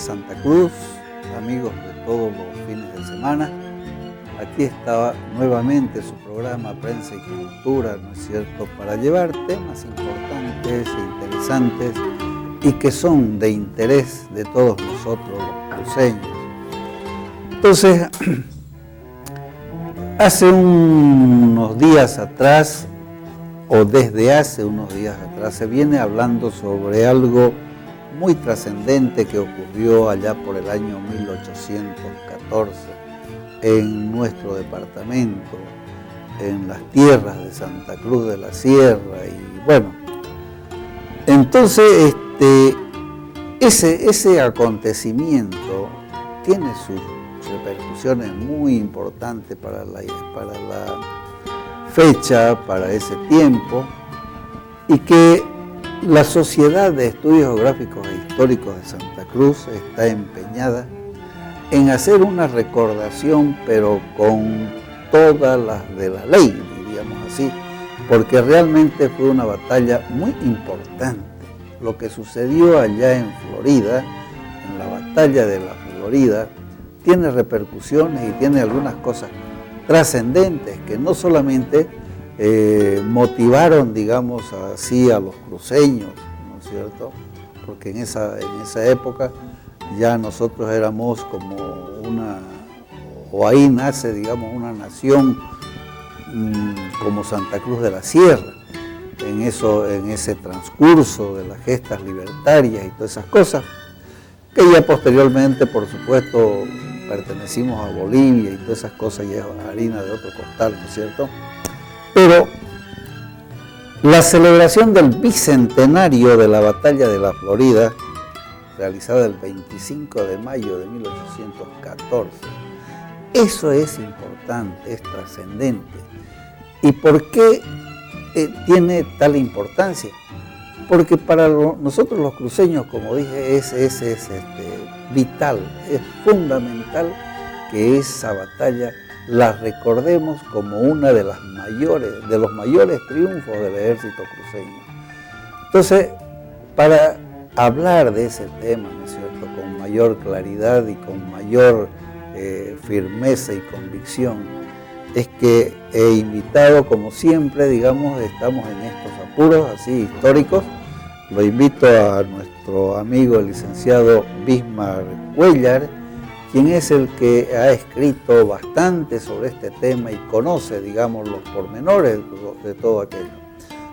Santa Cruz, amigos de todos los fines de semana. Aquí estaba nuevamente su programa Prensa y Cultura, ¿no es cierto?, para llevar temas importantes e interesantes y que son de interés de todos nosotros los cruceños. Entonces, hace unos días atrás, o desde hace unos días atrás, se viene hablando sobre algo muy trascendente que ocurrió allá por el año 1814 en nuestro departamento, en las tierras de Santa Cruz de la Sierra. Y bueno, entonces ese acontecimiento tiene sus repercusiones muy importantes para la fecha, para ese tiempo, y que la Sociedad de Estudios Geográficos e Históricos de Santa Cruz está empeñada en hacer una recordación, pero con todas las de la ley, diríamos así, porque realmente fue una batalla muy importante. Lo que sucedió allá en Florida, en la batalla de la Florida, tiene repercusiones y tiene algunas cosas trascendentes que no solamente motivaron, digamos así, a los cruceños, ¿no es cierto? Porque en esa época ya nosotros éramos como o ahí nace, digamos, una nación como Santa Cruz de la Sierra, en ese transcurso de las gestas libertarias y todas esas cosas, que ya posteriormente, por supuesto, pertenecimos a Bolivia y todas esas cosas, ya es harina de otro costal, ¿no es cierto? Pero la celebración del bicentenario de la batalla de la Florida, realizada el 25 de mayo de 1814, eso es importante, es trascendente. ¿Y por qué tiene tal importancia? Porque para nosotros los cruceños, como dije, es vital, es fundamental que esa batalla la recordemos como una de los mayores triunfos del ejército cruceño. Entonces, para hablar de ese tema, ¿no es cierto?, con mayor claridad y con mayor firmeza y convicción, es que he invitado, como siempre, digamos, estamos en estos apuros así históricos, lo invito a nuestro amigo el licenciado Bismar Cuellar, quien es el que ha escrito bastante sobre este tema y conoce, digamos, los pormenores de todo aquello.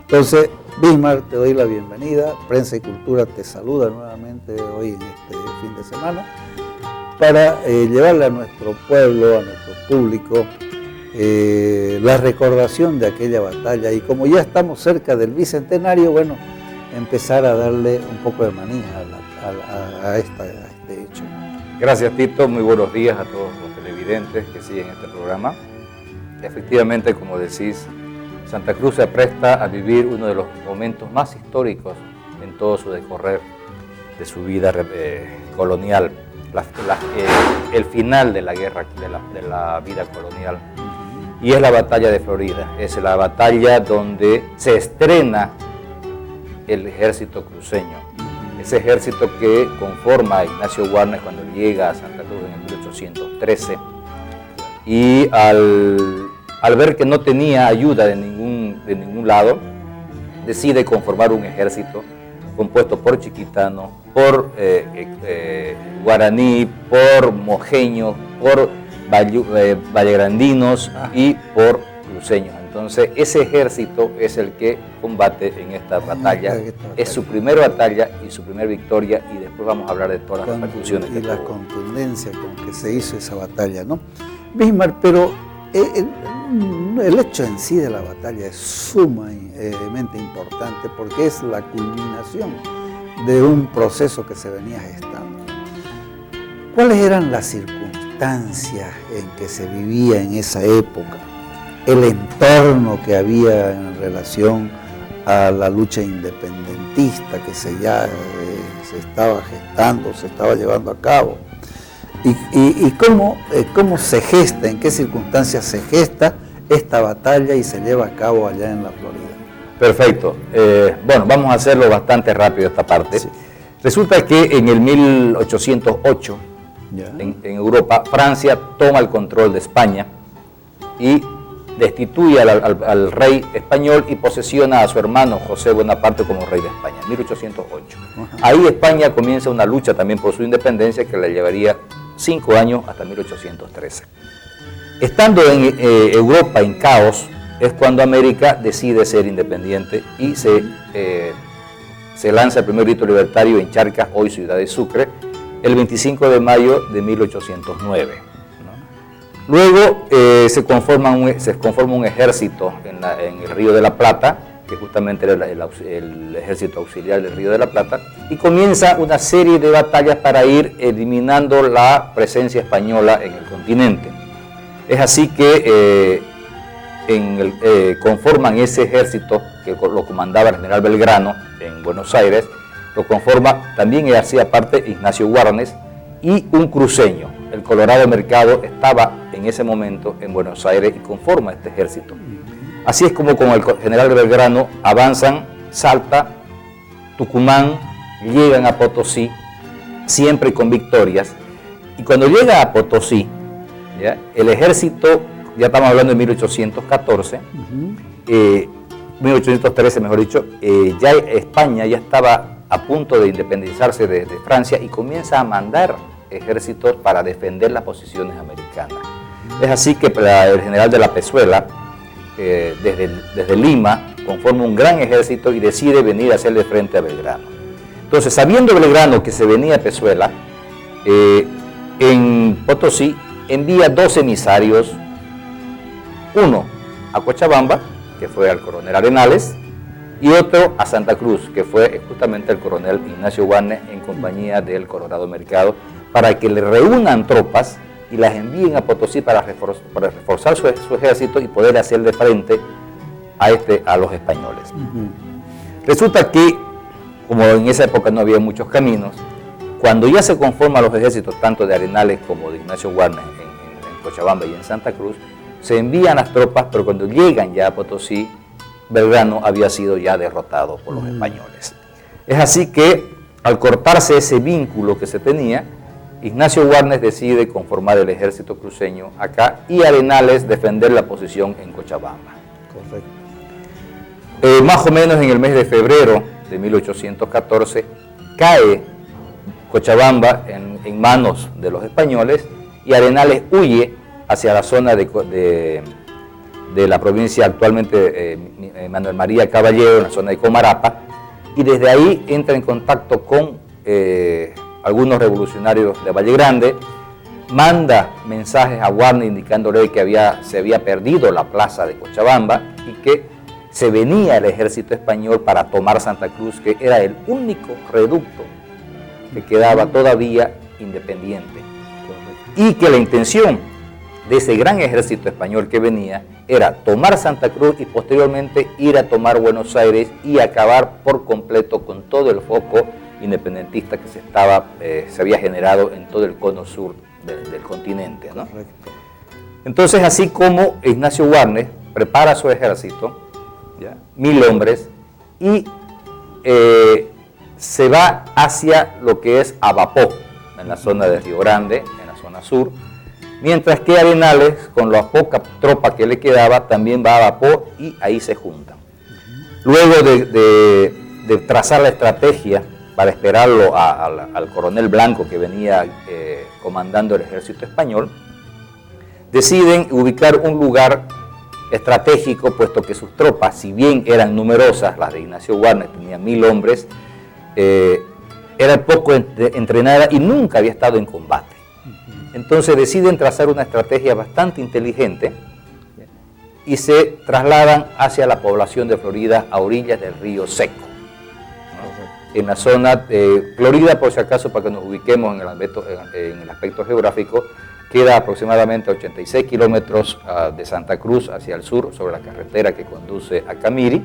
Entonces, Bismar, te doy la bienvenida. Prensa y Cultura te saluda nuevamente hoy en este fin de semana para llevarle a nuestro pueblo, a nuestro público, la recordación de aquella batalla. Y como ya estamos cerca del bicentenario, bueno, empezar a darle un poco de manija a este hecho. Gracias, Tito. Muy buenos días a todos los televidentes que siguen este programa. Efectivamente, como decís, Santa Cruz se presta a vivir uno de los momentos más históricos en todo su decorrer de su vida colonial, el final de la guerra, de la vida colonial. Y es la batalla de Florida, es la batalla donde se estrena el ejército cruceño. Ese ejército que conforma a Ignacio Warnes cuando llega a Santa Cruz en 1813 y al ver que no tenía ayuda de ningún lado, decide conformar un ejército compuesto por chiquitanos, por guaraní, por mojeños, por vallegrandinos y por cruceños. Entonces, ese ejército es el que combate en esta batalla. Es su primera batalla y su primera victoria, y después vamos a hablar de todas las repercusiones. Y la contundencia con que se hizo esa batalla, ¿no? Bismar, pero el hecho en sí de la batalla es sumamente importante porque es la culminación de un proceso que se venía gestando. ¿Cuáles eran las circunstancias en que se vivía en esa época? El entorno que había en relación a la lucha independentista que se estaba gestando, se estaba llevando a cabo. Y cómo se gesta, en qué circunstancias se gesta esta batalla y se lleva a cabo allá en la Florida. Perfecto. Bueno, vamos a hacerlo bastante rápido esta parte. Sí. Resulta que en el 1808, en Europa, Francia toma el control de España y destituye al rey español y posesiona a su hermano José Bonaparte como rey de España, en 1808. Ahí España comienza una lucha también por su independencia que le llevaría 5 años hasta 1813. Estando en Europa en caos, es cuando América decide ser independiente y se lanza el primer grito libertario en Charcas, hoy Ciudad de Sucre, el 25 de mayo de 1809. Luego se conforma un ejército en el Río de la Plata, que justamente era el ejército auxiliar del Río de la Plata, y comienza una serie de batallas para ir eliminando la presencia española en el continente. Es así que conforman ese ejército que lo comandaba el general Belgrano en Buenos Aires, lo conforma también hacía parte Ignacio Warnes y un cruceño. El Colorado Mercado estaba en ese momento en Buenos Aires y conforma este ejército. Así es como con el general Belgrano avanzan Salta, Tucumán, llegan a Potosí, siempre con victorias. Y cuando llega a Potosí, ¿ya? El ejército, ya estamos hablando de 1814, 1813 mejor dicho, ya España ya estaba a punto de independizarse de Francia y comienza a mandar ejércitos para defender las posiciones americanas. Es así que el general de la Pezuela, desde Lima, conforma un gran ejército y decide venir a hacerle frente a Belgrano. Entonces, sabiendo Belgrano que se venía a Pezuela, en Potosí envía 2 emisarios, uno a Cochabamba, que fue al coronel Arenales, y otro a Santa Cruz, que fue justamente el coronel Ignacio Warnes en compañía del Colorado Mercado, para que le reúnan tropas y las envíen a Potosí para reforzar su ejército y poder hacerle frente a los españoles. Resulta que, como en esa época no había muchos caminos, cuando ya se conforman los ejércitos, tanto de Arenales como de Ignacio Warnes en Cochabamba y en Santa Cruz, se envían las tropas, pero cuando llegan ya a Potosí, Belgrano había sido ya derrotado por los españoles. Es así que, al cortarse ese vínculo que se tenía, Ignacio Warnes decide conformar el ejército cruceño acá y Arenales defender la posición en Cochabamba. Correcto. Más o menos en el mes de febrero de 1814 cae Cochabamba en manos de los españoles y Arenales huye hacia la zona de la provincia actualmente Manuel María Caballero, en la zona de Comarapa, y desde ahí entra en contacto con algunos revolucionarios de Valle Grande, manda mensajes a Warnes indicándole que se había perdido la plaza de Cochabamba y que se venía el ejército español para tomar Santa Cruz, que era el único reducto que quedaba todavía independiente, y que la intención de ese gran ejército español que venía era tomar Santa Cruz y posteriormente ir a tomar Buenos Aires y acabar por completo con todo el foco independentista que se había generado en todo el cono sur del continente, ¿no? Correcto. Entonces, así como Ignacio Warnes prepara su ejército, ¿ya? 1000 hombres, y se va hacia lo que es Abapó, en la zona de Río Grande, en la zona sur, mientras que Arenales, con la poca tropa que le quedaba, también va a Abapó y ahí se juntan. Luego de trazar la estrategia para esperarlo al coronel Blanco que venía comandando el ejército español, deciden ubicar un lugar estratégico, puesto que sus tropas, si bien eran numerosas, las de Ignacio Warnes tenían 1000 hombres, era poco entrenada y nunca había estado en combate. Entonces deciden trazar una estrategia bastante inteligente y se trasladan hacia la población de Florida a orillas del río Seco, ¿no? En la zona de Florida, por si acaso, para que nos ubiquemos en el aspecto geográfico, queda aproximadamente 86 kilómetros de Santa Cruz hacia el sur, sobre la carretera que conduce a Camiri.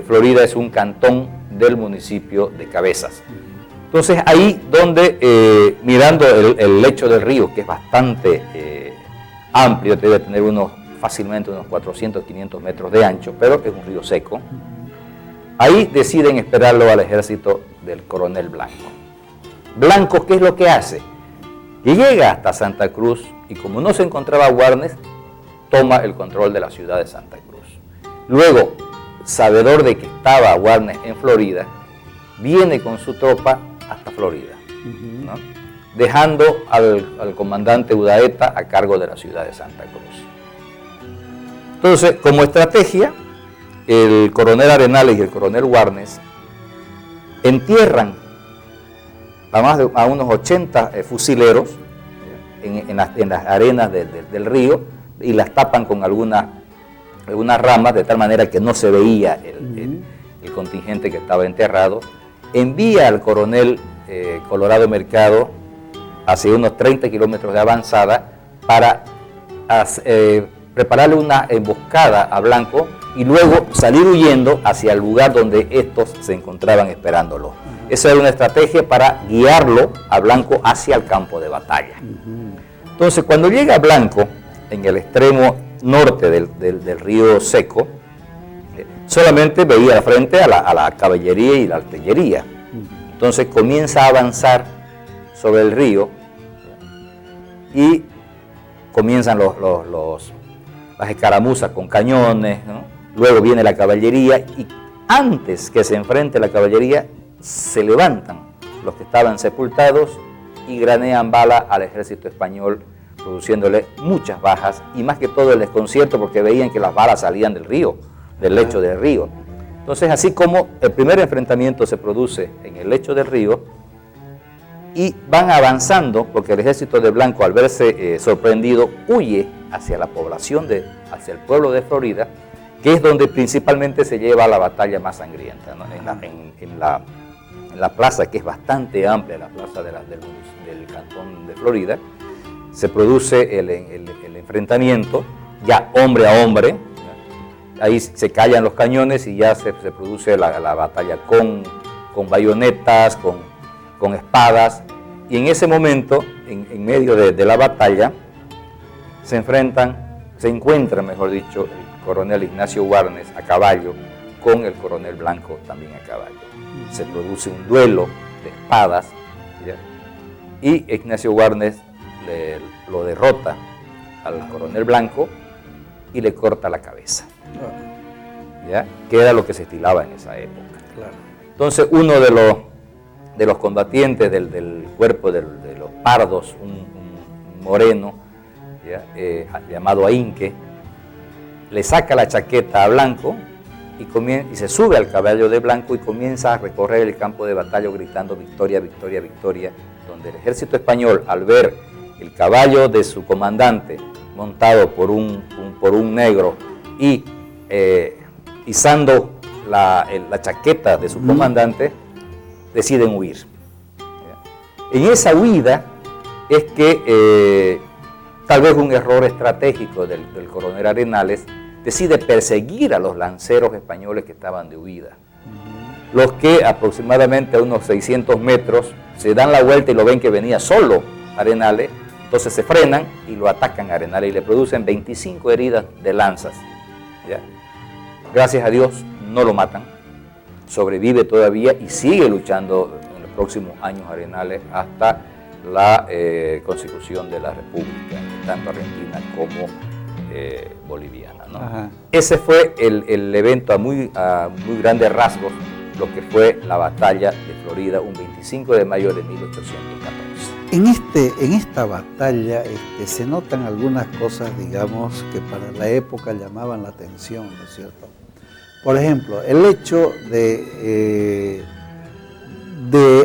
Florida es un cantón del municipio de Cabezas. Entonces ahí donde, mirando el lecho del río, que es bastante amplio, debe tener fácilmente unos 400, 500 metros de ancho, pero es un río seco, Ahí deciden esperarlo al ejército del coronel Blanco. Blanco, ¿qué es lo que hace? Que llega hasta Santa Cruz y como no se encontraba Warnes, toma el control de la ciudad de Santa Cruz. Luego, sabedor de que estaba Warnes en Florida, viene con su tropa hasta Florida, ¿no? Dejando al comandante Udaeta a cargo de la ciudad de Santa Cruz. Entonces, como estrategia, el coronel Arenales y el coronel Warnes entierran a unos 80 fusileros en las arenas del río y las tapan con algunas ramas de tal manera que no se veía el contingente que estaba enterrado. Envía al coronel Colorado Mercado hacia unos 30 kilómetros de avanzada para prepararle una emboscada a Blanco y luego salir huyendo hacia el lugar donde estos se encontraban esperándolo. Esa era una estrategia para guiarlo a Blanco hacia el campo de batalla. Entonces, cuando llega Blanco en el extremo norte del río Seco, solamente veía al frente a la caballería y la artillería. Entonces comienza a avanzar sobre el río y comienzan las escaramuzas con cañones, ¿no? Luego viene la caballería y antes que se enfrente la caballería se levantan los que estaban sepultados y granean bala al ejército español, produciéndole muchas bajas y más que todo el desconcierto porque veían que las balas salían del río, del lecho del río. Entonces, así como el primer enfrentamiento se produce en el lecho del río y van avanzando porque el ejército de Blanco, al verse sorprendido, huye hacia la población, hacia el pueblo de Florida, que es donde principalmente se lleva la batalla más sangrienta, ¿no? En la plaza, que es bastante amplia, la plaza del cantón de Florida, se produce el enfrentamiento, ya hombre a hombre. Ahí se callan los cañones y ya se produce la batalla con bayonetas, con espadas. Y en ese momento, en medio de la batalla, se encuentra, mejor dicho, el coronel Ignacio Warnes a caballo con el coronel Blanco también a caballo. Se produce un duelo de espadas, ¿ya? Y Ignacio Warnes lo derrota al coronel Blanco y le corta la cabeza, ¿ya? Que era lo que se estilaba en esa época. Claro. Entonces uno de los combatientes del cuerpo de los pardos, un moreno, ¿ya? Llamado Ainque, le saca la chaqueta a Blanco y se sube al caballo de Blanco y comienza a recorrer el campo de batalla gritando victoria, victoria, victoria, donde el ejército español, al ver el caballo de su comandante montado por un negro y izando la chaqueta de su comandante, deciden huir. En esa huida es que tal vez un error estratégico del coronel Arenales decide perseguir a los lanceros españoles que estaban de huida. Los que aproximadamente a unos 600 metros se dan la vuelta y lo ven que venía solo Arenales, entonces se frenan y lo atacan a Arenales y le producen 25 heridas de lanzas, ¿ya? Gracias a Dios no lo matan, sobrevive todavía y sigue luchando en los próximos años Arenales hasta la consecución de la República, tanto argentina como boliviana, ¿no? Ese fue el evento a muy grandes rasgos, lo que fue la batalla de Florida, un 25 de mayo de 1814. En esta batalla se notan algunas cosas, digamos, que para la época llamaban la atención, ¿no es cierto? Por ejemplo, el hecho de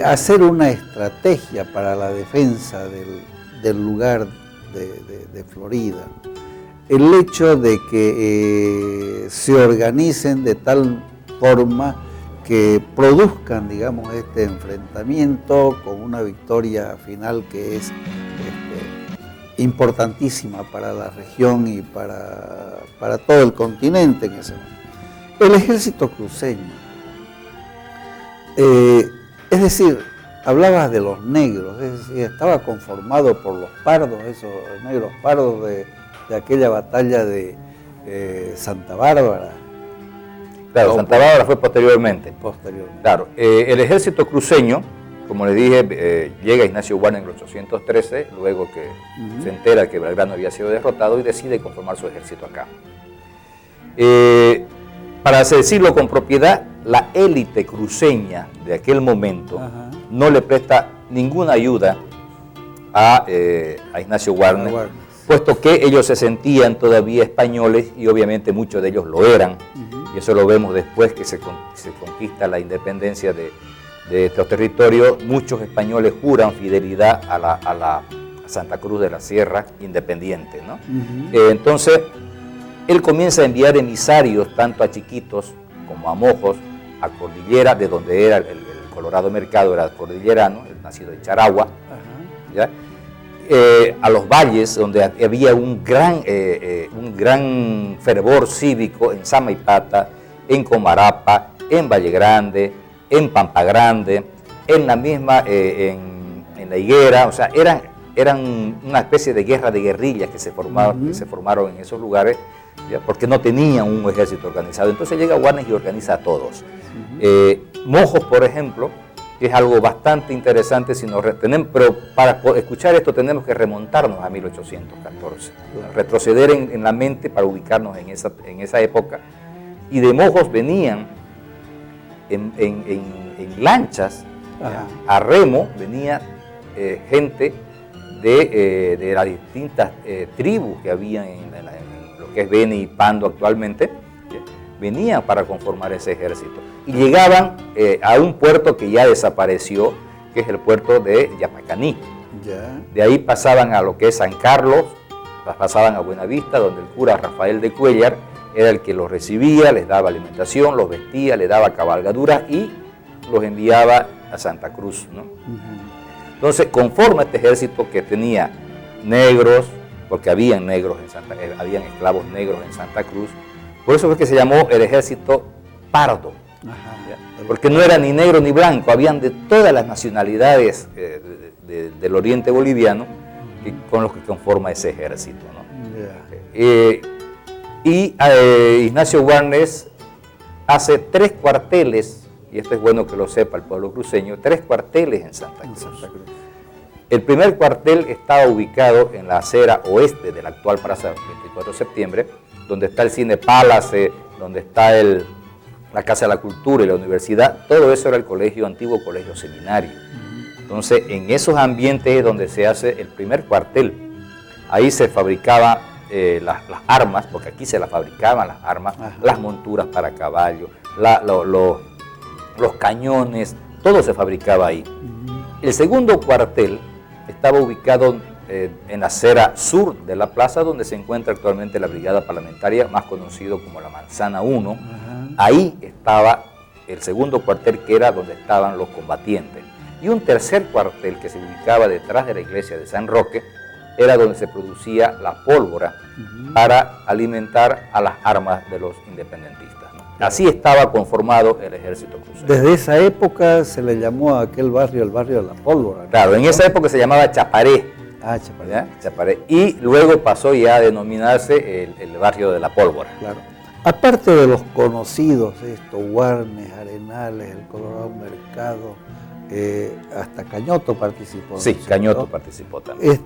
hacer una estrategia para la defensa del lugar de Florida, el hecho de que se organicen de tal forma que produzcan, digamos, este enfrentamiento con una victoria final que es importantísima para la región y para todo el continente en ese momento. El ejército cruceño, es decir, hablabas de los negros, es decir, estaba conformado por los pardos, esos negros pardos de aquella batalla de Santa Bárbara. Claro, Santa Bárbara fue posteriormente. Posteriormente. Claro, el ejército cruceño, como le dije, llega Ignacio Warnes en 1813, luego que se entera que Belgrano había sido derrotado y decide conformar su ejército acá. Para decirlo con propiedad, la élite cruceña de aquel momento no le presta ninguna ayuda a Ignacio Warnes, puesto que ellos se sentían todavía españoles y obviamente muchos de ellos lo eran, y eso lo vemos después que se conquista la independencia de estos territorios. Muchos españoles juran fidelidad a Santa Cruz de la Sierra independiente, ¿no? Entonces, él comienza a enviar emisarios tanto a Chiquitos como a Mojos, a Cordillera, de donde era el Colorado Mercado, era cordillerano, el nacido de Charagua, ¿ya? A los valles, donde había un gran fervor cívico en Samaipata, en Comarapa, en Valle Grande, en Pampa Grande, en la misma, en la Higuera. O sea, eran una especie de guerra de guerrillas que se formaron en esos lugares, ¿ya? Porque no tenían un ejército organizado. Entonces llega Warnes y organiza a todos. Mojos, por ejemplo, que es algo bastante interesante, pero para escuchar esto tenemos que remontarnos a 1814, retroceder en la mente para ubicarnos en esa época. Y de Mojos venían en lanchas, a remo, venía gente de las distintas tribus que había en lo que es Beni y Pando actualmente, venían para conformar ese ejército. Y llegaban a un puerto que ya desapareció, que es el puerto de Yapacaní. De ahí pasaban a lo que es San Carlos, pasaban a Buenavista, donde el cura Rafael de Cuellar era el que los recibía, les daba alimentación, los vestía, les daba cabalgaduras y los enviaba a Santa Cruz, ¿no? Entonces conforma este ejército que tenía negros, porque habían esclavos negros en Santa Cruz. Por eso fue que se llamó el ejército pardo, porque no era ni negro ni blanco, habían de todas las nacionalidades del oriente boliviano con los que conforma ese ejército, ¿no? Ignacio Warnes hace 3 cuarteles, y esto es bueno que lo sepa el pueblo cruceño, 3 cuarteles en Santa Cruz. El primer cuartel estaba ubicado en la acera oeste de la actual Plaza 24 de septiembre, donde está el Cine Palace, donde está la Casa de la Cultura y la universidad. Todo eso era el antiguo colegio seminario. Entonces, en esos ambientes es donde se hace el primer cuartel. Ahí se fabricaban las armas, porque aquí se las fabricaban las armas, las monturas para caballo, los cañones, todo se fabricaba ahí. El segundo cuartel estaba ubicado en la acera sur de la plaza, donde se encuentra actualmente la brigada parlamentaria, más conocido como la Manzana 1. Ahí estaba el segundo cuartel, que era donde estaban los combatientes. Y un tercer cuartel que se ubicaba detrás de la iglesia de San Roque, era donde se producía la pólvora para alimentar a las armas de los independentistas, ¿no? Así estaba conformado el ejército cruceño. Desde esa época se le llamó a aquel barrio el barrio de la pólvora, ¿no? Claro, en esa época se llamaba Chaparé. Chaparé. ¿Ya? Chaparé. Y luego pasó ya a denominarse el barrio de la pólvora. Claro. Aparte de los conocidos, Warnes, Arenales, el Colorado Mercado, hasta Cañoto participó. Sí, Cañoto participó también.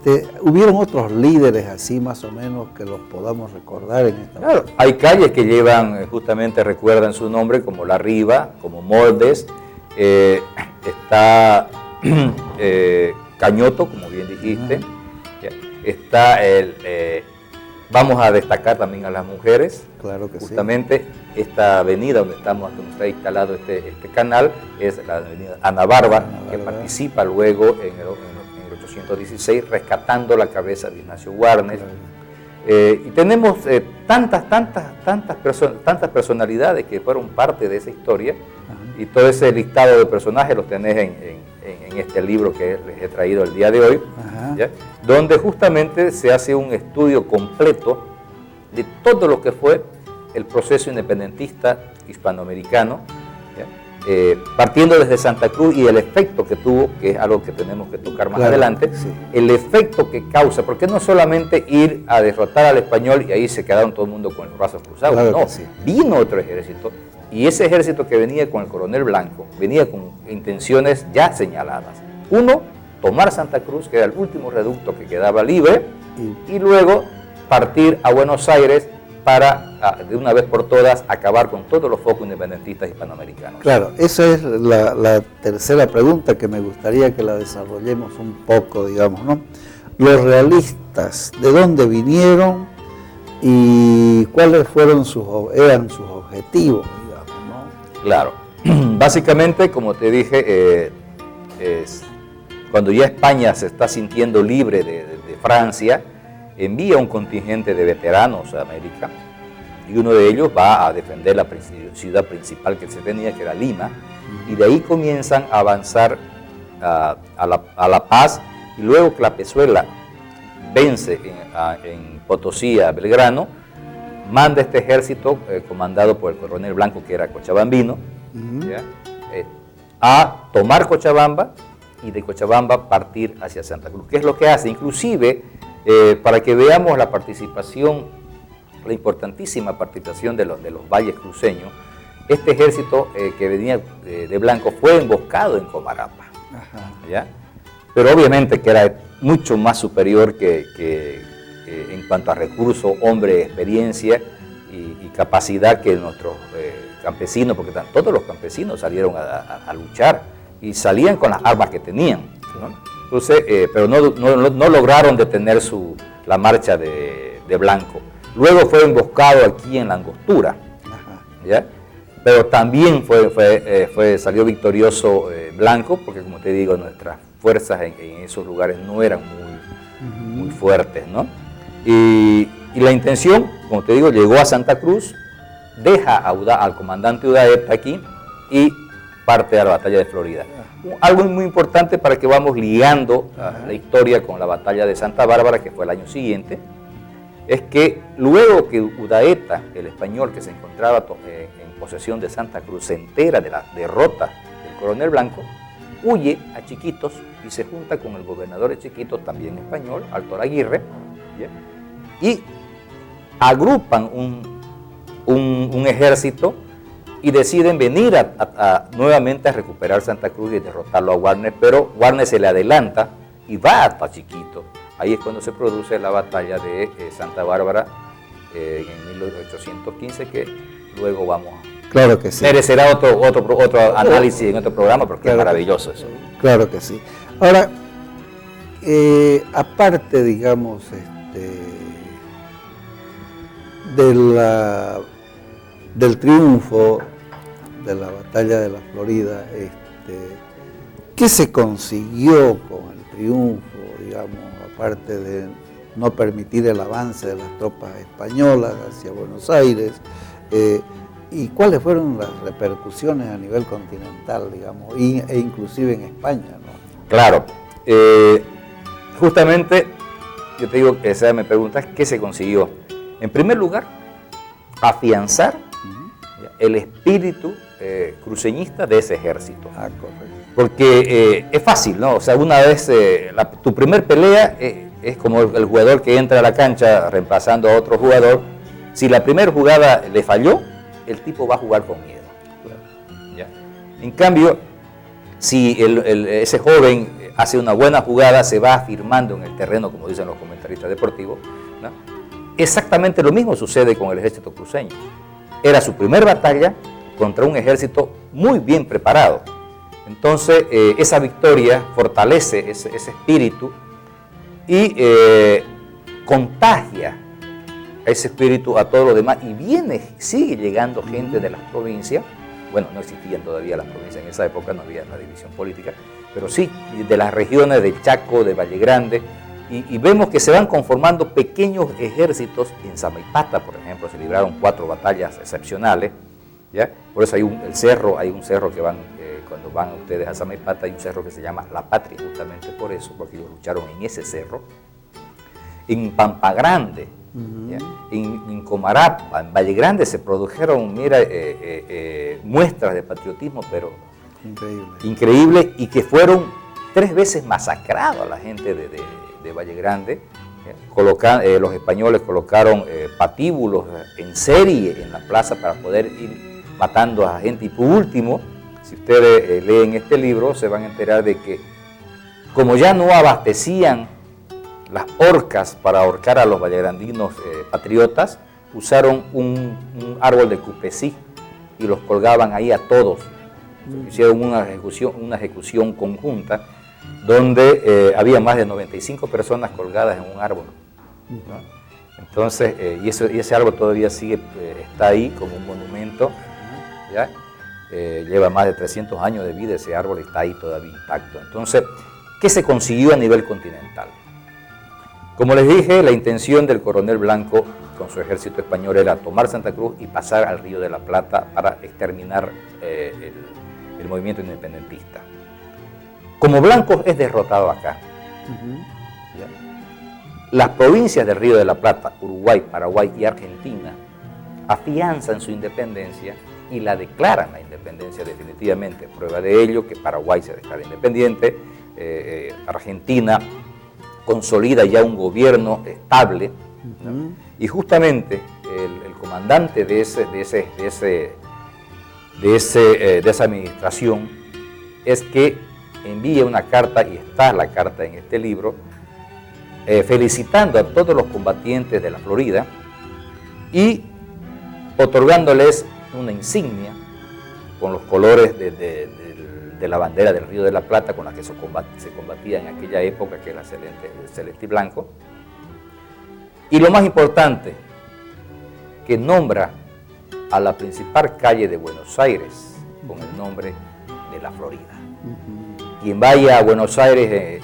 ¿Hubieron otros líderes así más o menos que los podamos recordar en esta? Claro, hay calles que llevan, justamente recuerdan su nombre, como La Riva, como Moldes, está Cañoto, como bien dijiste, está vamos a destacar también a las mujeres. Claro que justamente sí. Esta avenida donde está instalado este canal es la avenida Ana Barba, que participa luego en el 816 rescatando la cabeza de Ignacio Warnes. Y tenemos tantas personalidades que fueron parte de esa historia, y todo ese listado de personajes los tenés en este libro que les he traído el día de hoy, ¿ya? Donde justamente se hace un estudio completo de todo lo que fue el proceso independentista hispanoamericano, partiendo desde Santa Cruz y el efecto que tuvo, que es algo que tenemos que tocar más adelante, el efecto que causa, porque no solamente ir a derrotar al español y ahí se quedaron todo el mundo con los brazos cruzados, no, vino otro ejército Y ese ejército que venía con el coronel Blanco, venía con intenciones ya señaladas. Uno, tomar Santa Cruz, que era el último reducto que quedaba libre, y luego partir a Buenos Aires para, de una vez por todas, acabar con todos los focos independentistas hispanoamericanos. Claro, esa es la tercera pregunta que me gustaría que la desarrollemos un poco, digamos, ¿no? Los realistas, ¿de dónde vinieron y cuáles eran sus objetivos, digamos, ¿no? Claro, básicamente, como te dije, cuando ya España se está sintiendo libre de Francia, envía un contingente de veteranos a América, y uno de ellos va a defender la ciudad principal que se tenía, que era Lima, y de ahí comienzan a avanzar a La Paz, y luego Clapezuela vence en Potosí a Belgrano, manda este ejército comandado por el coronel Blanco, que era cochabambino, a tomar Cochabamba, y de Cochabamba partir hacia Santa Cruz. ¿Qué es lo que hace? Inclusive, para que veamos la participación, la importantísima participación de los valles cruceños, este ejército que venía de Blanco fue emboscado en Comarapa. ¿Ya? Pero obviamente que era mucho más superior que en cuanto a recursos, hombre, experiencia y capacidad que nuestros campesinos, porque todos los campesinos salieron a luchar y salían con las armas que tenían, ¿no? Entonces, pero no lograron detener la marcha de Blanco. Luego fue emboscado aquí en la Angostura, ¿ya? Pero también salió victorioso Blanco, porque como te digo, nuestras fuerzas en esos lugares no eran muy fuertes, ¿no? Y la intención, como te digo, llegó a Santa Cruz, deja al comandante Udaeta aquí y parte de la batalla de Florida. Algo muy importante para que vamos ligando la historia con la batalla de Santa Bárbara, que fue el año siguiente, es que luego que Udaeta, el español que se encontraba en posesión de Santa Cruz, se entera de la derrota del coronel Blanco, huye a Chiquitos y se junta con el gobernador de Chiquitos, también español, Altor Aguirre, ¿ya? Y agrupan un ejército y deciden venir nuevamente a recuperar Santa Cruz y derrotarlo a Warnes, pero Warnes se le adelanta y va hasta Chiquito. Ahí es cuando se produce la batalla de Santa Bárbara en 1815, que luego vamos a... Claro que sí. Merecerá otro análisis en otro programa, porque claro, es maravilloso eso. Claro que sí. Ahora, aparte, digamos, del triunfo de la batalla de la Florida, ¿qué se consiguió con el triunfo, digamos, aparte de no permitir el avance de las tropas españolas hacia Buenos Aires? ¿Y cuáles fueron las repercusiones a nivel continental, digamos, e inclusive en España, ¿no? Claro. Justamente, yo te digo, me preguntas, ¿qué se consiguió? En primer lugar, afianzar el espíritu cruceñista de ese ejército. Correcto. Porque es fácil, ¿no? O sea, una vez tu primer pelea es como el jugador que entra a la cancha reemplazando a otro jugador. Si la primera jugada le falló, el tipo va a jugar con miedo. ¿Ya? En cambio, si ese joven hace una buena jugada, se va afirmando en el terreno, como dicen los comentaristas deportivos, ¿no? Exactamente lo mismo sucede con el ejército cruceño. Era su primera batalla contra un ejército muy bien preparado. Entonces, esa victoria fortalece ese espíritu y contagia ese espíritu a todos los demás, y sigue llegando gente de las provincias. Bueno, no existían todavía las provincias en esa época, no había la división política, pero sí de las regiones del Chaco, de Valle Grande, y vemos que se van conformando pequeños ejércitos. En Samaipata, por ejemplo, se libraron 4 batallas excepcionales, ¿ya? Por eso hay un cerro que cuando van ustedes a Samaipata, hay un cerro que se llama La Patria, justamente por eso, porque ellos lucharon en ese cerro. En Pampa Grande, en Comarapa, en Valle Grande se produjeron, muestras de patriotismo, pero increíble, y que fueron 3 veces masacrados a la gente de Valle Grande. Los españoles colocaron patíbulos en serie en la plaza para poder ir matando a gente. Y por último, si ustedes leen este libro, se van a enterar de que como ya no abastecían las horcas para ahorcar a los vallegrandinos patriotas, usaron un árbol de cupesí y los colgaban ahí a todos. Hicieron una ejecución conjunta donde había más de 95 personas colgadas en un árbol, ¿no? Entonces, y ese árbol todavía está ahí como un monumento, ¿ya? Lleva más de 300 años de vida, ese árbol está ahí todavía intacto. Entonces, ¿qué se consiguió a nivel continental? Como les dije, la intención del coronel Blanco con su ejército español era tomar Santa Cruz y pasar al Río de la Plata para exterminar el movimiento independentista. Como Blanco es derrotado acá, ¿ya? Las provincias del Río de la Plata, Uruguay, Paraguay y Argentina, afianzan su independencia y la declaran la independencia definitivamente. Prueba de ello que Paraguay se declara independiente, Argentina consolida ya un gobierno estable, ¿no? Y justamente el comandante de esa administración es que envía una carta, y está la carta en este libro, felicitando a todos los combatientes de la Florida y otorgándoles una insignia con los colores de la bandera del Río de la Plata con la que se combatía en aquella época, que era celeste y blanco. Y lo más importante, que nombra a la principal calle de Buenos Aires con el nombre de la Florida. Quien vaya a Buenos Aires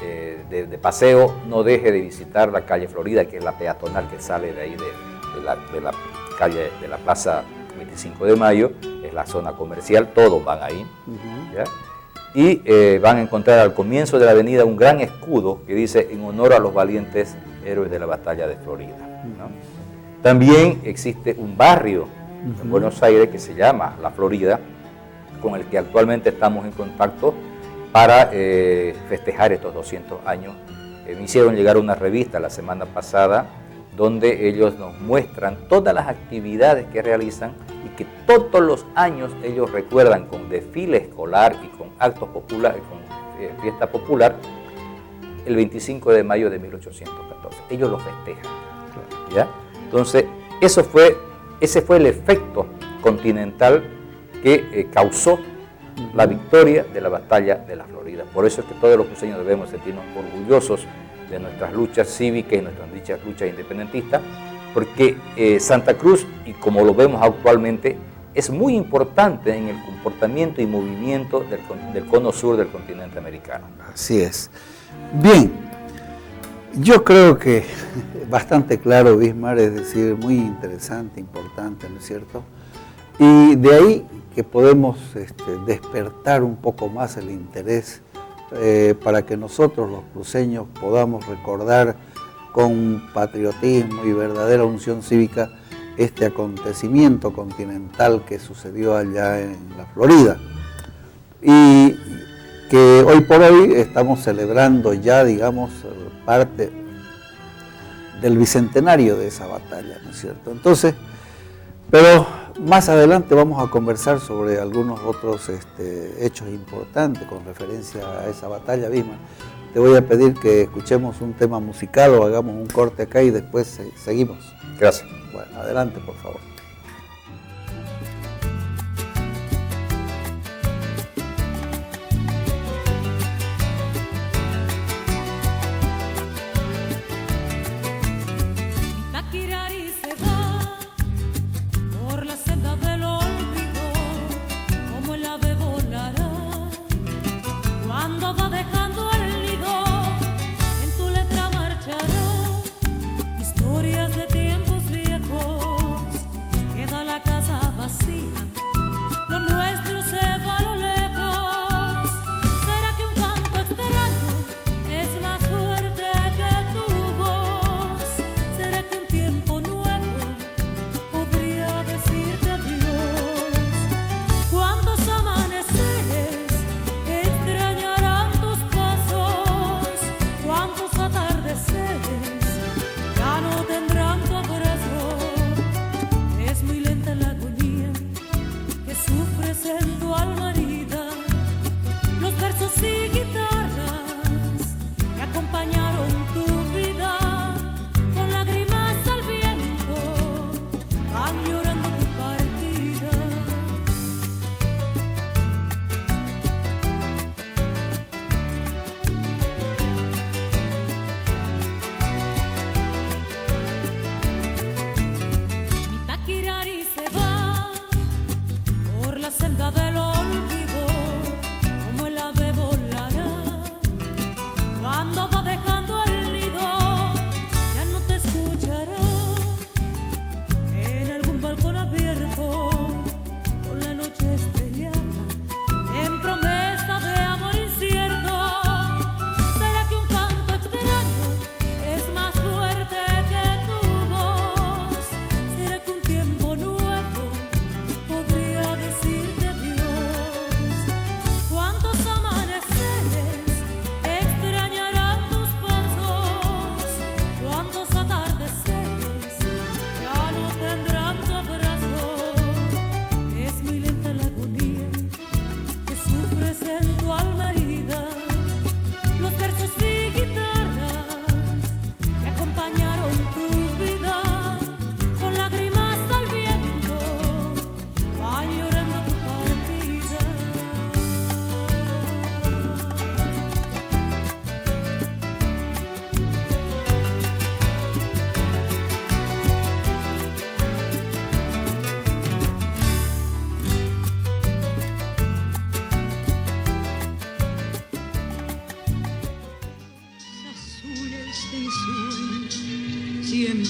de paseo, no deje de visitar la calle Florida, que es la peatonal que sale de ahí de la calle de la Plaza 25 de Mayo, es la zona comercial, todos van ahí, ¿ya? Y van a encontrar al comienzo de la avenida un gran escudo que dice: en honor a los valientes héroes de la batalla de Florida, ¿no? También existe un barrio en Buenos Aires que se llama La Florida, con el que actualmente estamos en contacto para festejar estos 200 años. Me hicieron llegar una revista la semana pasada donde ellos nos muestran todas las actividades que realizan y que todos los años ellos recuerdan con desfile escolar y con actos populares, con fiesta popular, el 25 de mayo de 1814. Ellos lo festejan, ¿ya? Entonces, ese fue el efecto continental que causó la victoria de la batalla de la Florida. Por eso es que todos los cruceños debemos sentirnos orgullosos de nuestras luchas cívicas y nuestras luchas independentistas, porque Santa Cruz, y como lo vemos actualmente, es muy importante en el comportamiento y movimiento del cono sur del continente americano. Así es. Bien, yo creo que bastante claro, Bismar, es decir, muy interesante, importante, ¿no es cierto? Y de ahí que podemos despertar un poco más el interés para que nosotros los cruceños podamos recordar con patriotismo y verdadera unción cívica este acontecimiento continental que sucedió allá en la Florida. Y que hoy por hoy estamos celebrando ya, digamos, parte del bicentenario de esa batalla, ¿no es cierto? Entonces, pero más adelante vamos a conversar sobre algunos otros hechos importantes con referencia a esa batalla, Bismar. Te voy a pedir que escuchemos un tema musical o hagamos un corte acá y después seguimos. Gracias. Bueno, adelante, por favor. Historias de tiempos viejos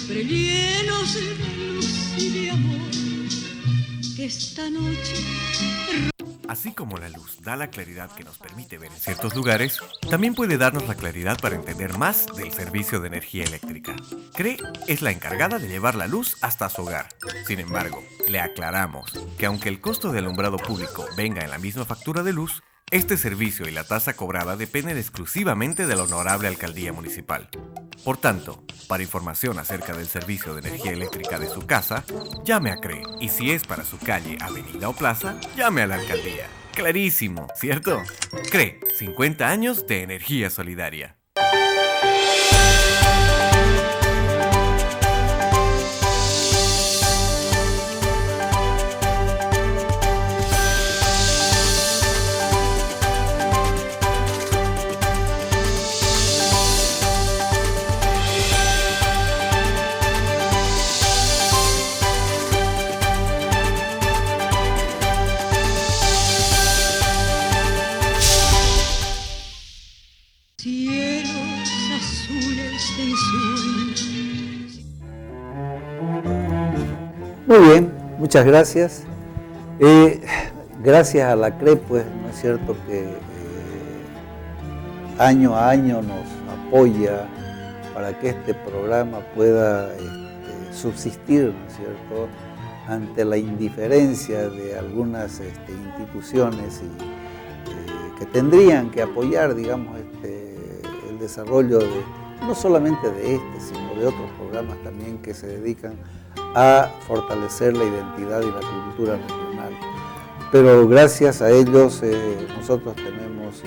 siempre llenos de luz y de amor. Esta noche... Así como la luz da la claridad que nos permite ver en ciertos lugares, también puede darnos la claridad para entender más del servicio de energía eléctrica. CRE es la encargada de llevar la luz hasta su hogar. Sin embargo, le aclaramos que aunque el costo de alumbrado público venga en la misma factura de luz, este servicio y la tasa cobrada dependen exclusivamente de la honorable alcaldía municipal. Por tanto, para información acerca del servicio de energía eléctrica de su casa, llame a CRE. Y si es para su calle, avenida o plaza, llame a la alcaldía. Clarísimo, ¿cierto? CRE, 50 años de energía solidaria. Cielos azules de ensueño. Muy bien, muchas gracias. Gracias a la CRE, pues, ¿no es cierto?, que año a año nos apoya para que este programa pueda subsistir, ¿no es cierto?, ante la indiferencia de algunas instituciones que tendrían que apoyar, digamos, el desarrollo no solamente de sino de otros programas también que se dedican a fortalecer la identidad y la cultura regional. Pero gracias a ellos nosotros tenemos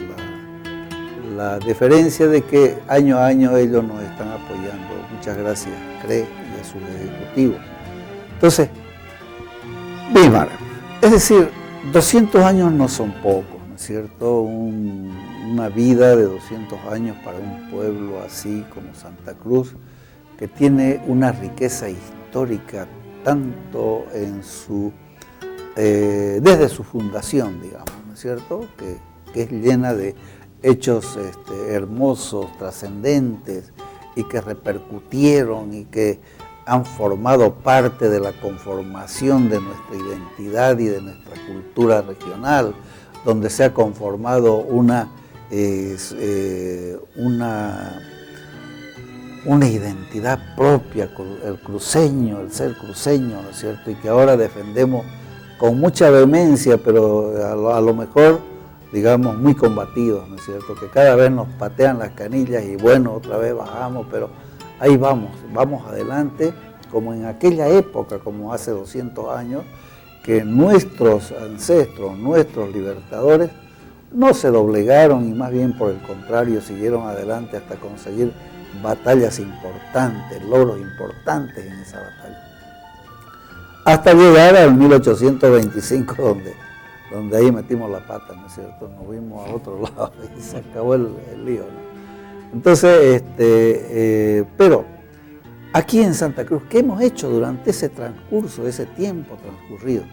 la deferencia de que año a año ellos nos están apoyando. Muchas gracias, CRE, y a sus ejecutivos. Entonces, Bismarck, es decir, 200 años no son pocos, ¿no es cierto? Una vida de 200 años para un pueblo así como Santa Cruz, que tiene una riqueza histórica tanto en desde su fundación, digamos, ¿no es cierto?, que es llena de hechos hermosos, trascendentes, y que repercutieron y que han formado parte de la conformación de nuestra identidad y de nuestra cultura regional, donde se ha conformado una identidad propia, el cruceño, el ser cruceño, ¿no es cierto?, y que ahora defendemos con mucha vehemencia, pero a lo mejor, digamos, muy combatidos, ¿no es cierto?, que cada vez nos patean las canillas y bueno, otra vez bajamos, pero ahí vamos adelante, como en aquella época, como hace 200 años, que nuestros ancestros, nuestros libertadores, no se doblegaron y más bien por el contrario siguieron adelante hasta conseguir batallas importantes, logros importantes en esa batalla. Hasta llegar al 1825, donde ahí metimos la pata, ¿no es cierto? Nos vimos a otro lado y se acabó el lío, ¿no? Entonces, pero aquí en Santa Cruz, ¿qué hemos hecho durante ese transcurso, ese tiempo transcurrido?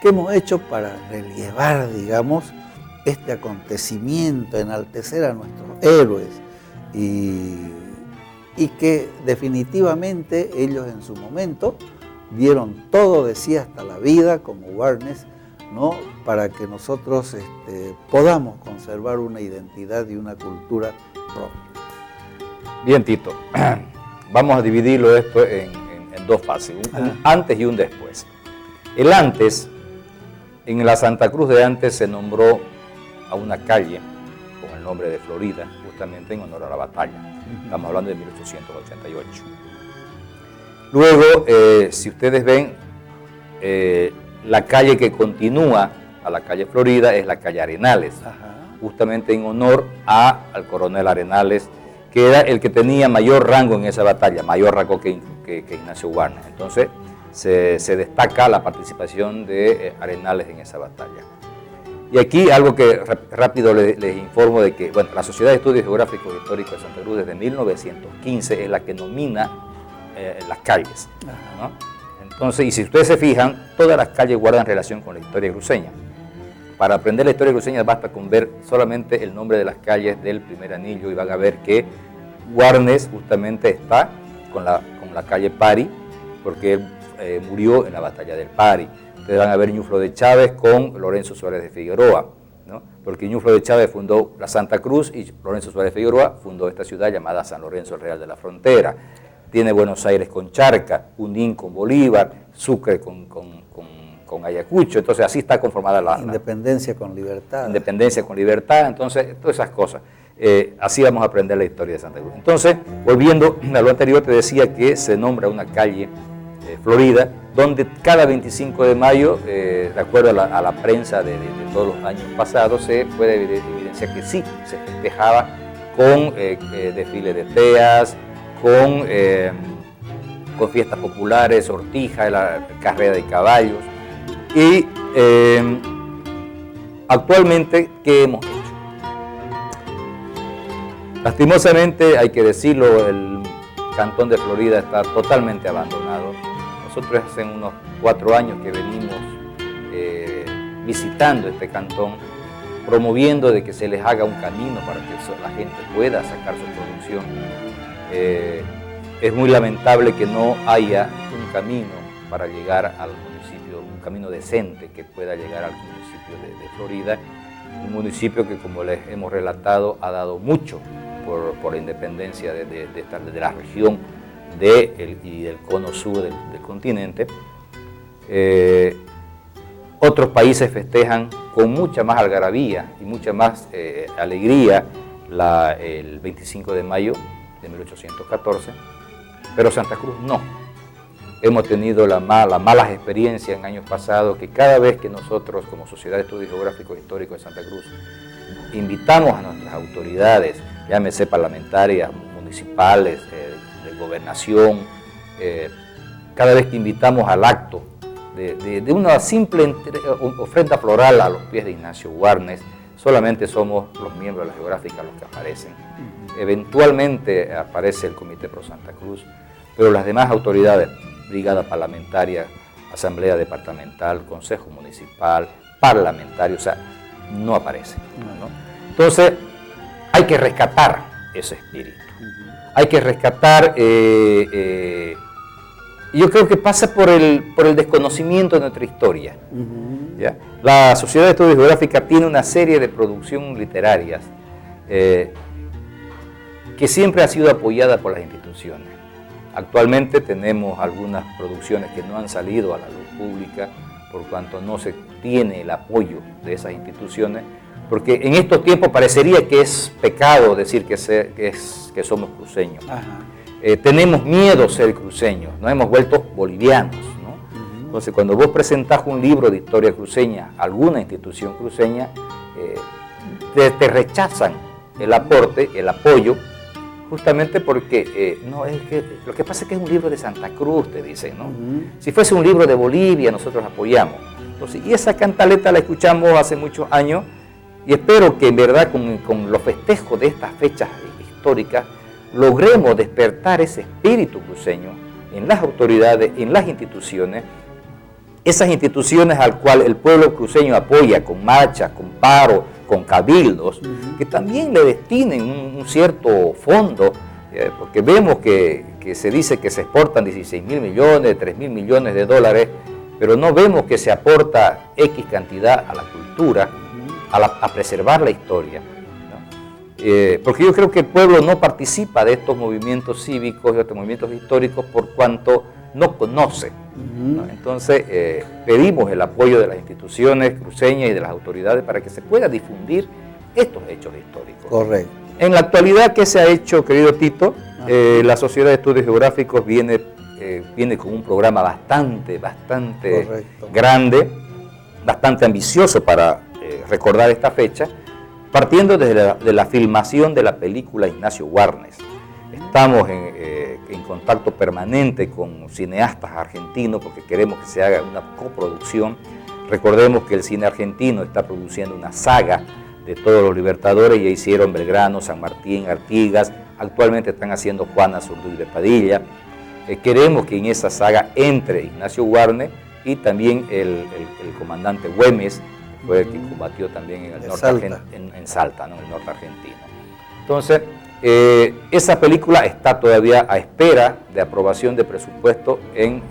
¿Qué hemos hecho para relevar, digamos, este acontecimiento, enaltecer a nuestros héroes y que definitivamente ellos en su momento dieron todo de sí hasta la vida como Warnes, ¿no?, para que nosotros podamos conservar una identidad y una cultura propia? Bien, Tito, vamos a dividirlo esto en dos fases, un antes y un después. El antes, en la Santa Cruz de antes se nombró a una calle con el nombre de Florida, justamente en honor a la batalla. Estamos hablando de 1888. Luego, si ustedes ven, la calle que continúa a la calle Florida es la calle Arenales, justamente en honor al coronel Arenales, que era el que tenía mayor rango en esa batalla, mayor rango que Ignacio Warnes. Entonces, se destaca la participación de Arenales en esa batalla. Y aquí algo que rápido les informo de que, bueno, la Sociedad de Estudios Geográficos e Históricos de Santa Cruz desde 1915 es la que nomina las calles, ¿no? Entonces, y si ustedes se fijan, todas las calles guardan relación con la historia cruceña. Para aprender la historia cruceña basta con ver solamente el nombre de las calles del primer anillo y van a ver que Warnes justamente está con con la calle Pari, porque él murió en la batalla del Pari. Ustedes van a ver Ñuflo de Chávez con Lorenzo Suárez de Figueroa, ¿no? Porque Ñuflo de Chávez fundó la Santa Cruz y Lorenzo Suárez de Figueroa fundó esta ciudad llamada San Lorenzo el Real de la Frontera. Tiene Buenos Aires con Charca, Junín con Bolívar, Sucre con Ayacucho. Entonces así está conformada la Independencia con libertad. Independencia con libertad. Entonces todas esas cosas. Así vamos a aprender la historia de Santa Cruz. Entonces, volviendo a lo anterior, te decía que se nombra una calle Florida, donde cada 25 de mayo, de acuerdo a la prensa de todos los años pasados, se puede evidenciar que sí, se festejaba con desfile de teas, con fiestas populares, sortija, la carrera de caballos. Y actualmente, ¿qué hemos hecho? Lastimosamente, hay que decirlo, el Cantón de Florida está totalmente abandonado. Nosotros hace unos 4 años que venimos visitando este cantón, promoviendo de que se les haga un camino para que la gente pueda sacar su producción. Es muy lamentable que no haya un camino para llegar al municipio, un camino decente que pueda llegar al municipio de Florida, un municipio que, como les hemos relatado, ha dado mucho por la independencia de la región y del cono sur del continente. Otros países festejan con mucha más algarabía y mucha más alegría el 25 de mayo de 1814, pero Santa Cruz no. Hemos tenido las malas experiencias en años pasados, que cada vez que nosotros, como Sociedad de Estudios Geográficos e Históricos de Santa Cruz, invitamos a nuestras autoridades, llámese parlamentarias, municipales, de gobernación, cada vez que invitamos al acto de una simple ofrenda floral a los pies de Ignacio Warnes, solamente somos los miembros de la geográfica los que aparecen. Eventualmente aparece el Comité Pro Santa Cruz, pero las demás autoridades, brigada parlamentaria, asamblea departamental, consejo municipal, parlamentario, o sea, no aparecen, ¿no? Entonces, hay que rescatar ese espíritu. Hay que rescatar, yo creo que pasa por el desconocimiento de nuestra historia. ¿Ya? La Sociedad de Estudios Geográficos tiene una serie de producciones literarias que siempre ha sido apoyada por las instituciones. Actualmente tenemos algunas producciones que no han salido a la luz pública por cuanto no se tiene el apoyo de esas instituciones, porque en estos tiempos parecería que es pecado decir que somos cruceños. Tenemos miedo a ser cruceños, nos hemos vuelto bolivianos, ¿no? Entonces, cuando vos presentás un libro de historia cruceña a alguna institución cruceña, te rechazan el aporte, el apoyo, justamente porque lo que pasa es que es un libro de Santa Cruz, te dicen, ¿no? Si fuese un libro de Bolivia, nosotros apoyamos. Entonces, y esa cantaleta la escuchamos hace muchos años, y espero que en verdad con los festejos de estas fechas históricas logremos despertar ese espíritu cruceño en las autoridades, en las instituciones, esas instituciones al cual el pueblo cruceño apoya con marchas, con paros, con cabildos, que también le destinen un cierto fondo, porque vemos que se dice que se exportan 16.000 millones, 3.000 millones de dólares, pero no vemos que se aporta X cantidad a la cultura, a preservar la historia, ¿no? Porque yo creo que el pueblo no participa de estos movimientos cívicos y otros movimientos históricos por cuanto no conoce, ¿no? Entonces pedimos el apoyo de las instituciones cruceñas y de las autoridades para que se pueda difundir estos hechos históricos. Correcto. En la actualidad, ¿qué se ha hecho, querido Tito? La Sociedad de Estudios Geográficos viene con un programa bastante grande, bastante ambicioso para recordar esta fecha, partiendo de la filmación de la película Ignacio Warnes. Estamos en contacto permanente con cineastas argentinos porque queremos que se haga una coproducción. Recordemos que el cine argentino está produciendo una saga de todos los libertadores, ya hicieron Belgrano, San Martín, Artigas, actualmente están haciendo Juana Zurduy de Padilla. Queremos que en esa saga entre Ignacio Warnes y también el comandante Güemes, fue el que combatió también en el norte en Salta, ¿no? En el norte argentino. Entonces, Esa película está todavía a espera de aprobación de presupuesto en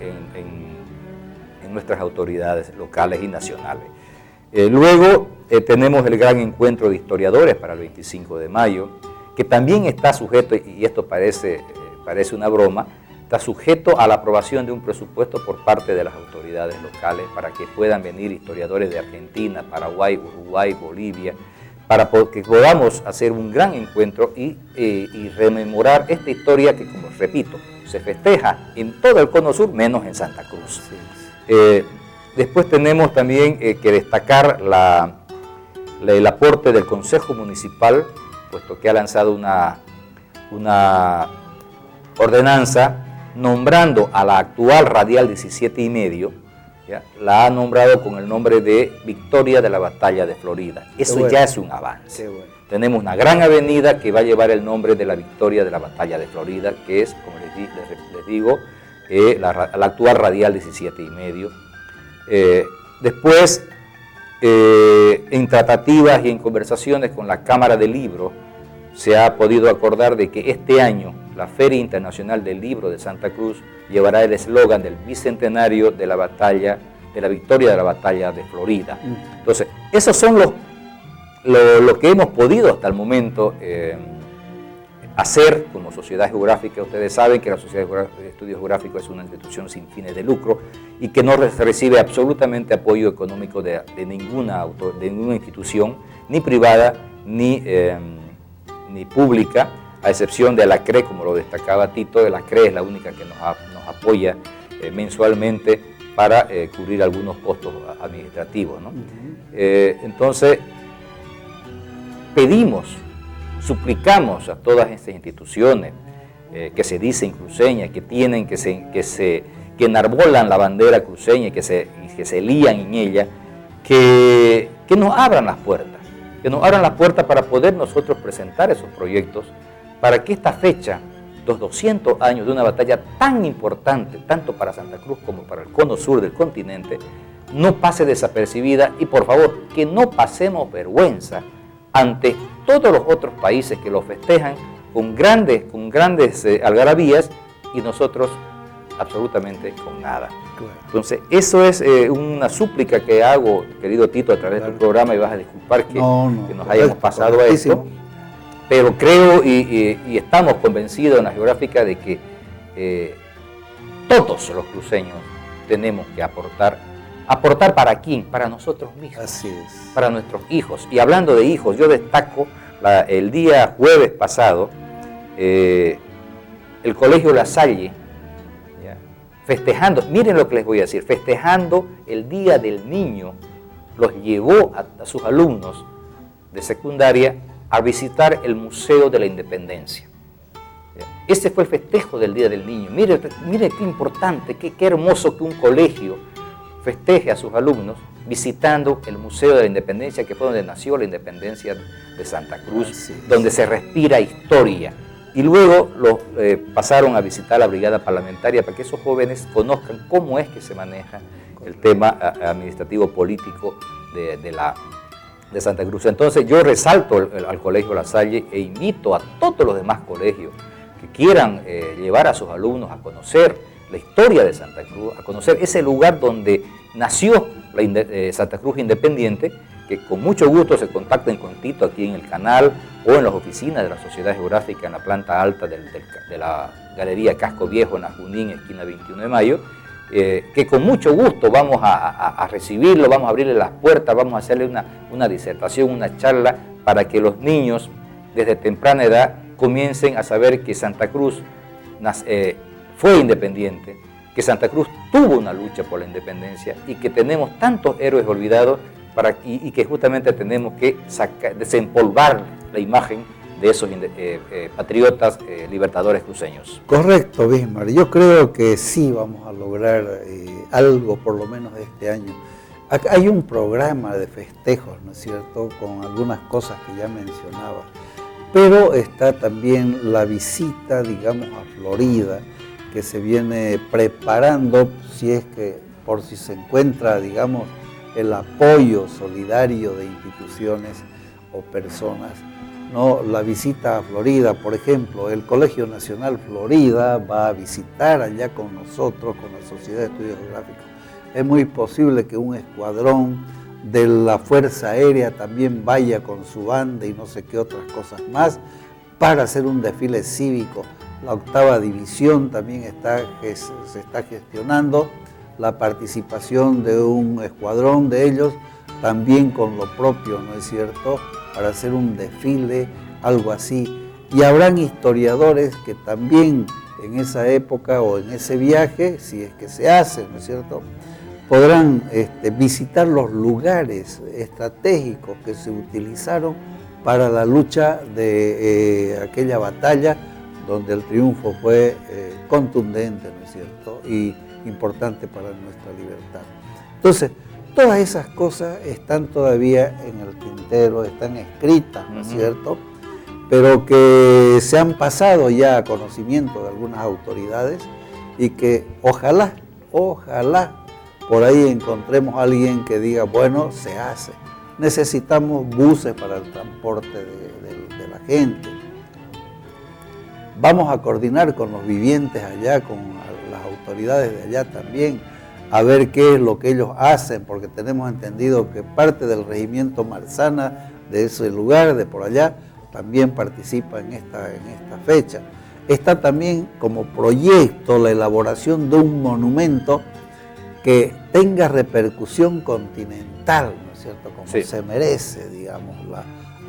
nuestras autoridades locales y nacionales. Luego tenemos el gran encuentro de historiadores para el 25 de mayo, que también está sujeto, y esto parece una broma, está sujeto a la aprobación de un presupuesto por parte de las autoridades locales para que puedan venir historiadores de Argentina, Paraguay, Uruguay, Bolivia, para que podamos hacer un gran encuentro y rememorar esta historia que, como repito, se festeja en todo el Cono Sur, menos en Santa Cruz. Después tenemos también que destacar el aporte del Consejo Municipal, puesto que ha lanzado una ordenanza nombrando a la actual radial 17 y medio, ¿ya? La ha nombrado con el nombre de Victoria de la Batalla de Florida. Eso ya es un avance. Bueno. Tenemos una gran avenida que va a llevar el nombre de la Victoria de la Batalla de Florida, que es, como les digo, la actual radial 17 y medio. Después, en tratativas y en conversaciones con la Cámara del Libro, se ha podido acordar de que este año la Feria Internacional del Libro de Santa Cruz llevará el eslogan del bicentenario de la victoria de la Batalla de Florida. Entonces, esos son lo que hemos podido hasta el momento hacer como Sociedad Geográfica. Ustedes saben que la Sociedad de Estudios Geográficos es una institución sin fines de lucro y que no recibe absolutamente apoyo económico de ninguna institución, ni privada ni pública, a excepción de la CRE, como lo destacaba Tito. La CRE es la única que nos apoya mensualmente para cubrir algunos costos administrativos, ¿no? Entonces, suplicamos a todas estas instituciones que se dicen cruceñas, que enarbolan la bandera cruceña y que se lían en ella, que nos abran las puertas, para poder nosotros presentar esos proyectos, para que esta fecha, los 200 años de una batalla tan importante, tanto para Santa Cruz como para el cono sur del continente, no pase desapercibida y, por favor, que no pasemos vergüenza ante todos los otros países que lo festejan con grandes algarabías y nosotros absolutamente con nada. Entonces, eso es una súplica que hago, querido Tito, a través de tu programa, y vas a disculpar que nos hayamos pasado a esto, pero creo y estamos convencidos en la Geográfica de que todos los cruceños tenemos que aportar. ¿Aportar para quién? Para nosotros mismos. Así es. Para nuestros hijos. Y hablando de hijos, yo destaco el día jueves pasado, el Colegio La Salle, festejando, miren lo que les voy a decir, festejando el Día del Niño, los llevó a sus alumnos de secundaria a visitar el Museo de la Independencia. Ese fue el festejo del Día del Niño. Mire qué importante, qué hermoso que un colegio festeje a sus alumnos visitando el Museo de la Independencia, que fue donde nació la independencia de Santa Cruz, donde se respira historia. Y luego pasaron a visitar la brigada parlamentaria para que esos jóvenes conozcan cómo es que se maneja el tema administrativo político de Santa Cruz. Entonces yo resalto al Colegio La Salle e invito a todos los demás colegios que quieran llevar a sus alumnos a conocer la historia de Santa Cruz, a conocer ese lugar donde nació Santa Cruz Independiente, que con mucho gusto se contacten con Tito aquí en el canal o en las oficinas de la Sociedad Geográfica en la planta alta de la Galería Casco Viejo en la Junín, esquina 21 de mayo, que con mucho gusto vamos a recibirlo, vamos a abrirle las puertas, vamos a hacerle una disertación, una charla, para que los niños desde temprana edad comiencen a saber que Santa Cruz fue independiente, que Santa Cruz tuvo una lucha por la independencia y que tenemos tantos héroes olvidados y que justamente tenemos que desempolvar la imagen de esos patriotas libertadores cruceños. Correcto, Bismar. Yo creo que sí vamos a lograr algo, por lo menos este año. Acá hay un programa de festejos, ¿no es cierto?, con algunas cosas que ya mencionaba, pero está también la visita, digamos, a Florida, que se viene preparando, por si se encuentra, digamos, el apoyo solidario de instituciones o personas ¿no? La visita a Florida, por ejemplo, el Colegio Nacional Florida va a visitar allá con nosotros, con la Sociedad de Estudios Geográficos. Es muy posible que un escuadrón de la Fuerza Aérea también vaya con su banda y no sé qué otras cosas más para hacer un desfile cívico. La 8ª División también se está gestionando la participación de un escuadrón de ellos, también con lo propio, ¿no es cierto?, para hacer un desfile, algo así. Y habrán historiadores que también en esa época o en ese viaje, si es que se hace, ¿no es cierto?, podrán visitar los lugares estratégicos que se utilizaron para la lucha de aquella batalla, donde el triunfo fue contundente, ¿no es cierto?, y importante para nuestra libertad. Entonces, todas esas cosas están todavía en el tintero, están escritas, ¿no es cierto?, pero que se han pasado ya a conocimiento de algunas autoridades y que ojalá por ahí encontremos a alguien que diga, bueno, se hace. Necesitamos buses para el transporte de la gente. Vamos a coordinar con los vivientes allá, con las autoridades de allá también, a ver qué es lo que ellos hacen, porque tenemos entendido que parte del regimiento Marzana de ese lugar, de por allá, también participa en esta fecha. Está también como proyecto la elaboración de un monumento que tenga repercusión continental, ¿no es cierto?, como sí, se merece, digamos,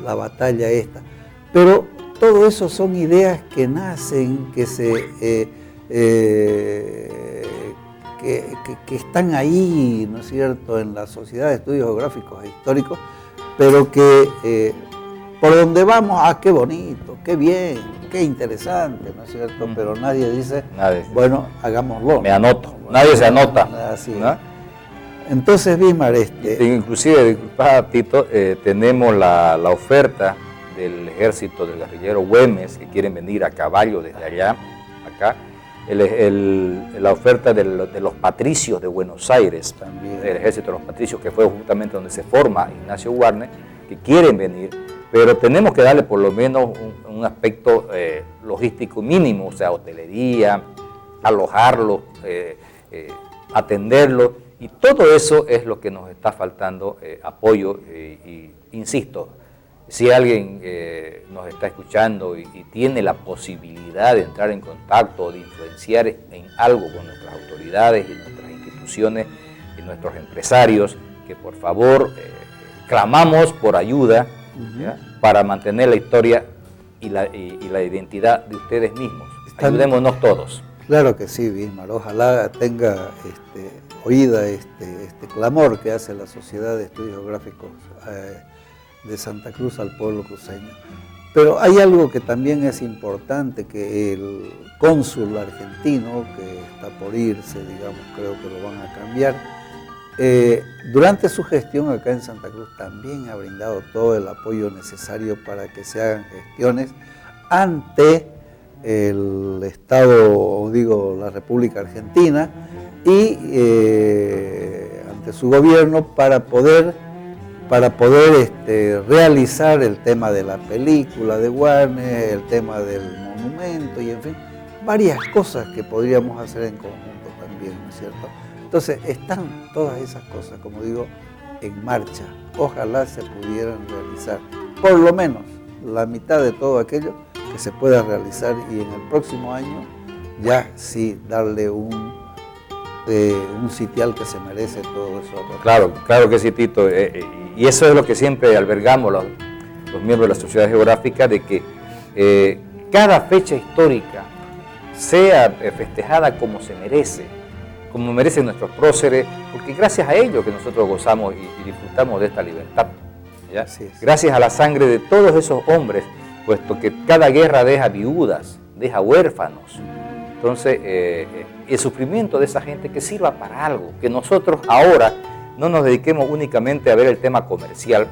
la batalla esta. Pero todo eso son ideas que nacen, que están ahí, ¿no es cierto?, en la Sociedad de Estudios Geográficos e Históricos, pero que por donde vamos, qué bonito, qué bien, qué interesante, ¿no es cierto?, pero nadie dice, bueno, hagámoslo. Me anoto, nadie se anota. Así ¿no? es. Entonces, Bismar, inclusive, disculpa, Tito, tenemos la oferta del ejército del guerrillero Güemes, que quieren venir a caballo desde allá, acá, la oferta de los patricios de Buenos Aires, también el ejército de los patricios, que fue justamente donde se forma Ignacio Warnes, que quieren venir, pero tenemos que darle por lo menos un aspecto logístico mínimo, o sea, hotelería, alojarlo, atenderlo, y todo eso es lo que nos está faltando, apoyo, y insisto, si alguien nos está escuchando y tiene la posibilidad de entrar en contacto o de influenciar en algo con nuestras autoridades y nuestras instituciones y nuestros empresarios, que por favor clamamos por ayuda, ¿ya?, para mantener la historia y la identidad de ustedes mismos. Ayudémonos todos. Claro que sí, Bismar. Ojalá tenga oída este clamor que hace la Sociedad de Estudios Geográficos de Santa Cruz al pueblo cruceño. Pero hay algo que también es importante, que el cónsul argentino, que está por irse, digamos, creo que lo van a cambiar, durante su gestión acá en Santa Cruz también ha brindado todo el apoyo necesario para que se hagan gestiones ante el Estado, la República Argentina, y ante su gobierno para poder realizar el tema de la película de Warnes, el tema del monumento y en fin, varias cosas que podríamos hacer en conjunto también, ¿no es cierto? Entonces están todas esas cosas, como digo, en marcha. Ojalá se pudieran realizar por lo menos la mitad de todo aquello que se pueda realizar, y en el próximo año ya sí darle un sitial que se merece todo eso. Claro que sí, Tito, y eso es lo que siempre albergamos los miembros de la Sociedad Geográfica, de que cada fecha histórica sea festejada como se merece, como merecen nuestros próceres, porque gracias a ellos que nosotros gozamos y disfrutamos de esta libertad, ¿ya? Gracias a la sangre de todos esos hombres, puesto que cada guerra deja viudas, deja huérfanos. Entonces, el sufrimiento de esa gente que sirva para algo, que nosotros ahora no nos dediquemos únicamente a ver el tema comercial,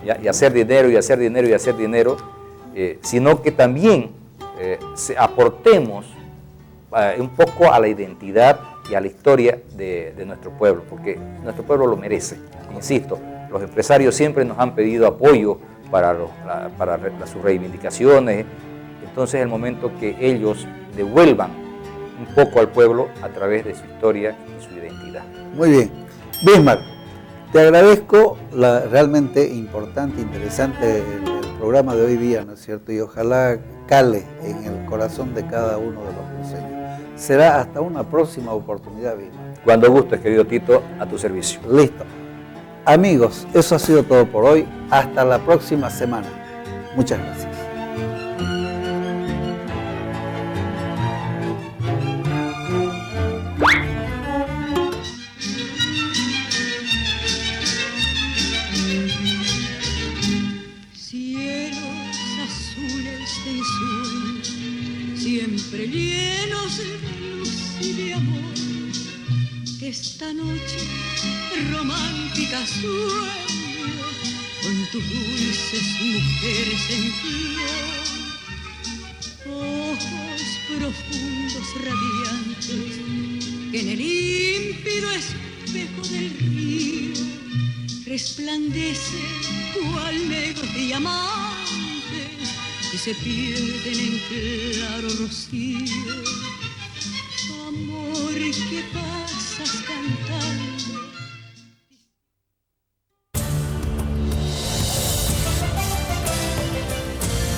¿ya?, y hacer dinero, y hacer dinero, y hacer dinero, sino que también aportemos un poco a la identidad y a la historia de nuestro pueblo, porque nuestro pueblo lo merece. Insisto, los empresarios siempre nos han pedido apoyo para sus reivindicaciones. Entonces es el momento que ellos devuelvan un poco al pueblo a través de su historia y su identidad. Muy bien. Bismarck, te agradezco realmente importante, interesante el programa de hoy día, ¿no es cierto? Y ojalá cale en el corazón de cada uno de los cruceños. Será hasta una próxima oportunidad, Bismarck. Cuando gustes, querido Tito, a tu servicio. Listo. Amigos, eso ha sido todo por hoy. Hasta la próxima semana. Muchas gracias. Cielos azules de ensueño, siempre llenos de luz y de amor. Esta noche romántica sueño con tus dulces mujeres en flor. Ojos profundos radiantes que en el límpido espejo del río resplandecen cual negros diamantes y se pierden en claro rocío. Amor que pasas cantando